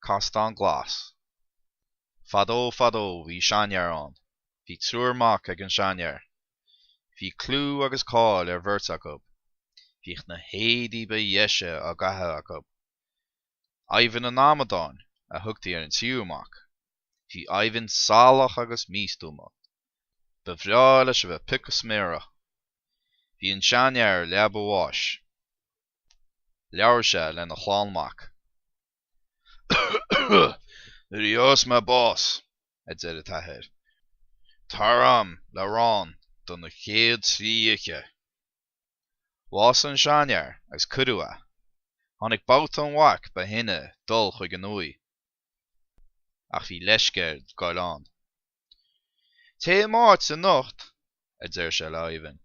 Castán Glas. Fadó hí seannear an, hí trúrmach ag an seannear, hí clú agus cáil bhirt acu, hích na héadí ba dheise a gathe acu. Ivan an Amadáin a thugtaí ar an tíúmach, hí Ivan sálach agus místúma, ba bhreá leis a bheith picas méra. Bhí an seannear leab bháis, leabhar sé le na chláánmach. Rios my boss, said a tahead. Taram, le rán, don na chéad tríoche. Was an seannear agus cudua, tháinig bát an mhac ba hinne dul chuig an uí. Ach bhí leisceir Gaeilge. Té máirt sa nocht, said sé le Ivan.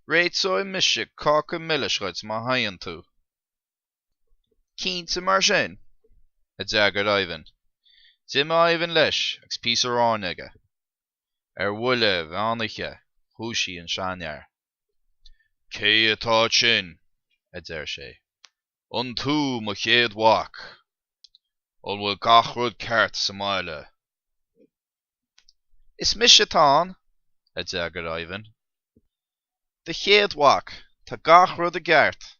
Réit sói mise cácha millischroid má haon tú. Cínta mar sin, said Ivan. Dim Ivan leis agus pís arán aige. Bhuaile bheánacha, thuaisí an seannear. Cé atá sin, said sé. An tú mo chéad mhac. An bhfuil gachrúd ceart sa máile. Is mise tán, said Ivan. The chéad mhac, tá gachrúd a gceart.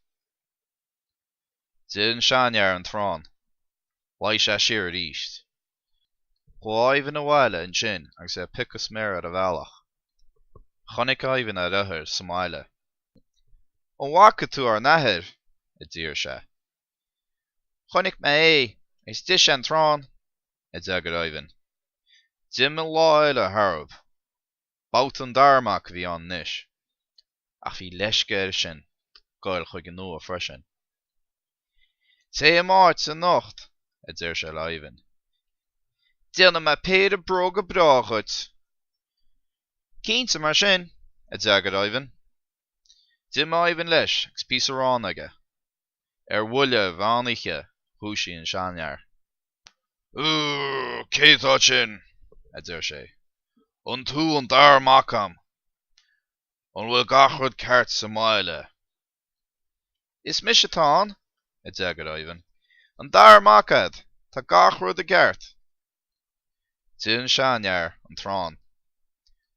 Din seannear an trán, lai sé siar ríist. Go Ivan a bhile an sin agus é picas méra a bhealach. Chonig Ivan a ruthir sa máile. An mhaca tú ar nathair, dír sé. Chonig mé is dis an trán, said Ivan. Dim an lá eile tharb. Bát an darmach bhí an niis. Ach bhí leisceir sin, gail chuig an nua freisin. Té máirt sa nocht, said sé le Ivan. Déanam me péad bróga bráchuid. Cínta mar sin, said Ivan. Dim Ivan leis agus pís arán aige. Bhuaile bheánacha, thuaisí an seannear. Cé tá sin, said sé. An tú an darmach am. An bhfuil gachrúd ceart sa máile. Is mise tán, said Ivan. An darmachad, tá gachrúd a gceart. Din seannear an trán,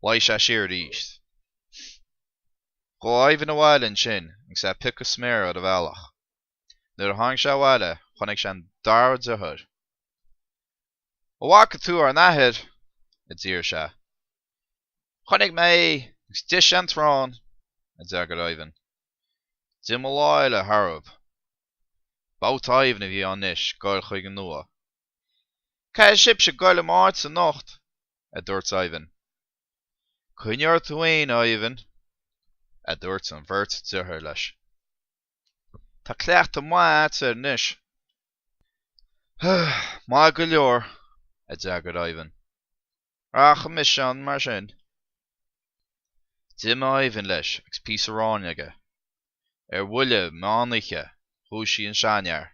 lai sé siar ríist. Go Ivan a bhile an sin agus é picas méra a bhealach. Nuair a tháinig sé bhile, chonig sé an darmhaid a thur. A mhaca tú ar nathair, dír sé. Chonig mé agus dis an trán, said Ivan. Dim an lá eile tharb. Bát Ivan a bhí an niis, gail chuig an nua. Ca sib se gaile máirt sa nocht, dúirt Ivan. Cuinear tú aon, Ivan, dúirt an bhirt dúthir leis. Tá cleacht a máit ar niis. Má go leor, said Ivan. Racha mis an mar sin. Dim Ivan leis agus pís arán aige. Bhuaile bheánacha, thuaisí an seannear.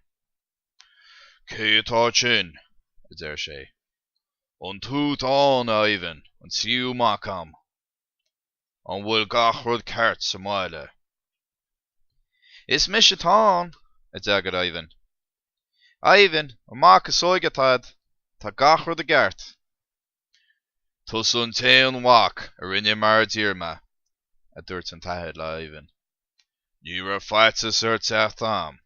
Cé atá sin, said sé. An tú tán, Ivan, an tíúmach am. An bhfuil gachrúd ceart sa máile. Is mise tán, said Ivan. Ivan, an mac is óigetáid, tá gachrúd a gceart. Tus an té an mhac a rinne mar díorma, dúirt an tahead le Ivan. Níor faightas ar teacht am.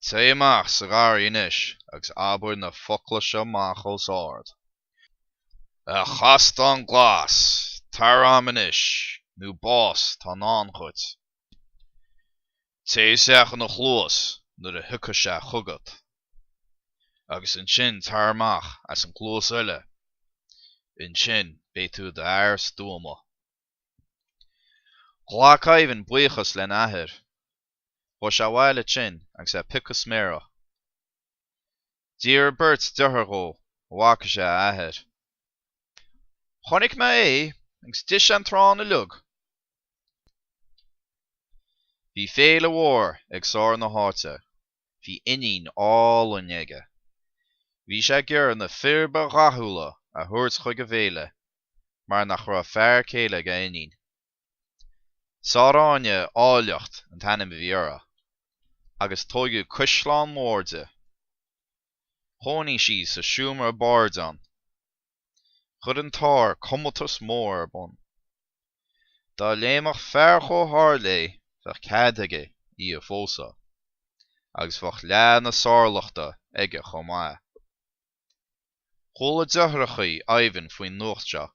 Té amach sa gáir inis agus abair na foclaise amach ó sáard. A Castán Glas, taram inis, nó bás tá ná chuid. Té seach na chlós nuair a thuca sé chugat. Agus an sin taramach as an chlós eile. In sin bé tú de air stúma. Ghlach Ivan buchas le nathair. Go sé bhile sin agus é picas méra. Dír beirt dúthar go, mhaca sé athair. Chonig mé agus dis an trán a lug. Bhí féile mhór ag sár na háite. Bhí inín áil an aige. Bhí sé gur na firba rathúla a thuirt chuig a bhéile, mar nach raibh fearr céile ga inín. Sáráine áilleacht an tanim bhíora, agus tógadh cuisleán mórde, Chónaí sí sa siúmar a bard an. Chud an tar comatas mór ar bun. Tá léamach fearr chó hárlé bheith cadaige í a fósa, agus bheith lean na sárlachta ige chomh maith. Chóla deithreachaí Ivan faoin nuachta.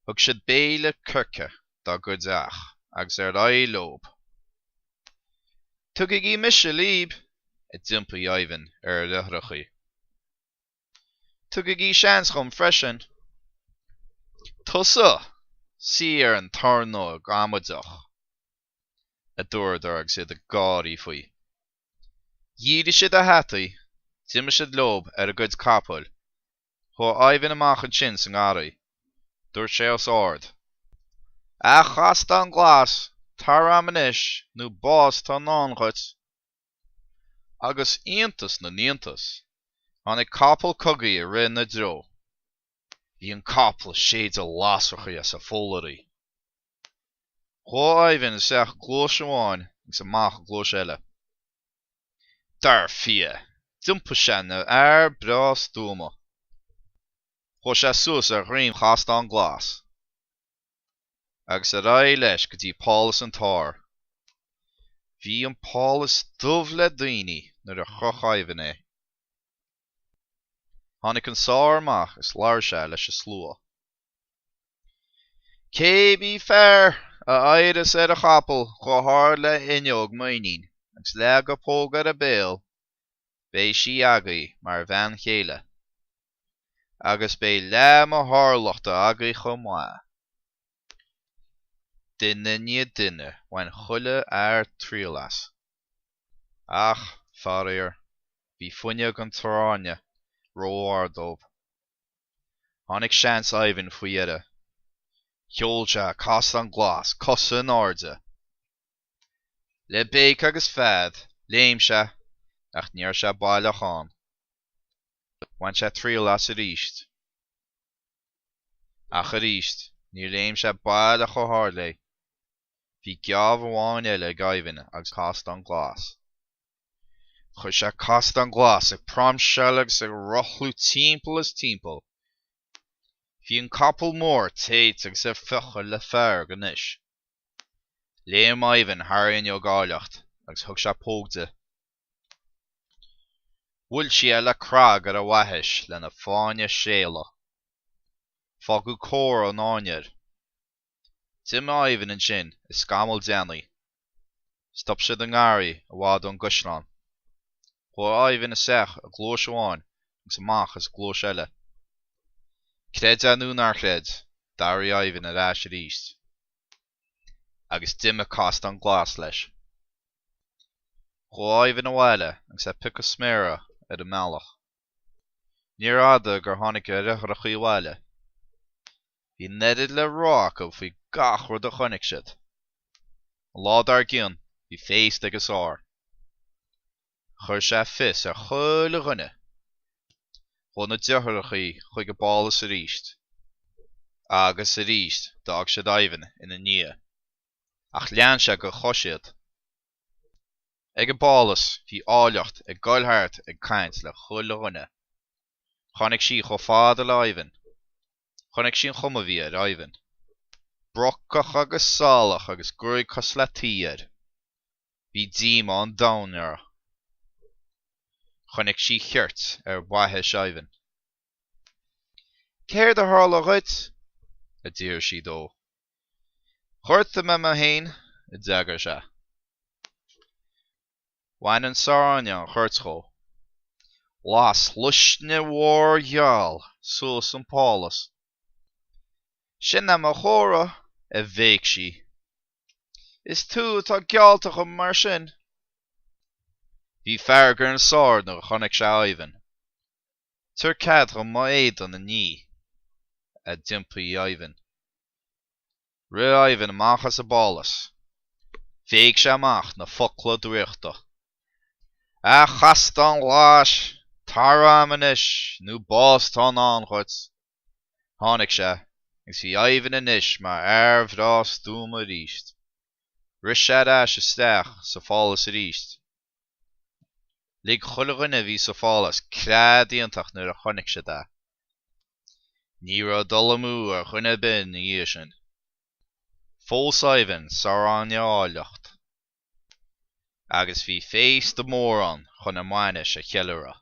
Thug siad béle curce dá gcuideach, agus ar lob. Tugadh í mise líb, a d'implí Ivan ar deithreachaí. Tugadh í seans chum freisin. Tusa, sí ar an tarnó gamadach. A dúirdar agus iad a gáirí faoi. Dhíri siad a hataí, d'ime siad lob ar a gcuid capall. Thó Ivan amach an sin san gáirí. Dúirt sé os ard. A Castán Glas, tar am inis, nó bás tá nánchuit. Agus iontas na níontas, tháinig capall cogaí a rinn na dro. Bhí an capall séad a lásrachaí a sa fólarí. Chó Ivan is seach glós amháin agus amach glós eile. Dar fia, dumpa sé na air brás dúma. Chó sé suas arghriam Castán Glas. Agus a raibh leis go dtí Pálas an tar. Bhí an Pálas dubh le daoine nuair a chruch Ivan é. Tháinig an sár amach is leir sé leis a slua. Cé bí fearr a airas ar a chapel go háir le inneog maoinín agus le go pógad a béal, bé sí agaí mar bhean chéile. Agus bé léamh a hárlachta agaí chomh maith. Duine níos duine bhain chuile ar tríolas. Ach, farir, bhí fuinne an tráine, róar dóibh. Tháinig seans Ivan faoi iire. Gaeilge Castán Glas, cosa an arde. Le béic agus fad, léamh sé, ach níor sé bailachán. Bhain sé tríolas a ríist. Ach a ríist, níor léamh sé bailach ó hárlé. Bhí geamh amháin eile ag Ivan agus Castán Glas. Chuir sé Castán Glas ag pramseil agus ag rothlú timpeall is timpeall. Bhí an capall mór téit agus ar fiche le fearr go niis. Léam Ivan thar inneog gáileacht agus thug sé pógde. Bhuiil sí le crag ar a bhaithis le na fáinne séala. Fágu cór an áinear. Dim Ivan an sin is scamal déanaí. Stop siad an gáirí a bhád an Gusnán. Chó Ivan is seach a glós amháin agus amach is glós eile. Cred anú nar cred, darí Ivan a ráis a ríist. Agus dim a Castán Glas leis. Chó Ivan a bhile agus a pic a sméra ar a meallach. Níor ada gur tháinig a riachrachaí bhile. Bhí neirid le rá go faoi gach rud a choinnig siad. An lá dar gcionn, bhí féist agus ár. Chuir sé fis ar chuil a ghine. Chó na deithreachaí chuig a bálas a ríist. Agus a ríist d'ag siad Ivan ina nia. Ach lean sé go chosiad. Ag a bálas bhí áilleacht ag gailthart ag caint le chuil a ghine. Chonaic sí cho fád le Ivan. Chonaic sin chumahí ar Ivan. Brocach agus sálach agus gurigh cos le tíad. Bhí díma an damhneara. Chonaic sí cheart ar bhaithis Ivan. Céir de tharla ghuit? A dtír sí dó. Chuirta me ma hain, a deagar sé. Bhain an sáine an chuirtchó. Las lusne mhór gheall, suas an Pálas. Sin am a chóra, a bhéic sí. Is tú tá gealltach am mar sin? Bhí fearr gur an sár nó chonaic sé Ivan. Tur cadra má éad an na ní, a d'implí Ivan. Ri Ivan amach as a bálas. Bhéic sé amach na focail dúirta. A Castán Glas, tar am inis, nó bás tá nánchuit. Tháinig sé, agus bhí Ivan inis mar air bhrás dúma ríist. Ris sé ais isteach sa fálas a ríist. Lig chuileghine bhí sa fálas creadíontach nuair a chonig sé dá. Ní ra dul amú ar chuine bin na dhiaidh sin. Fósáimhin sáráneáileacht. Agus bhí fééis do mór an chun amaine sa cheilire.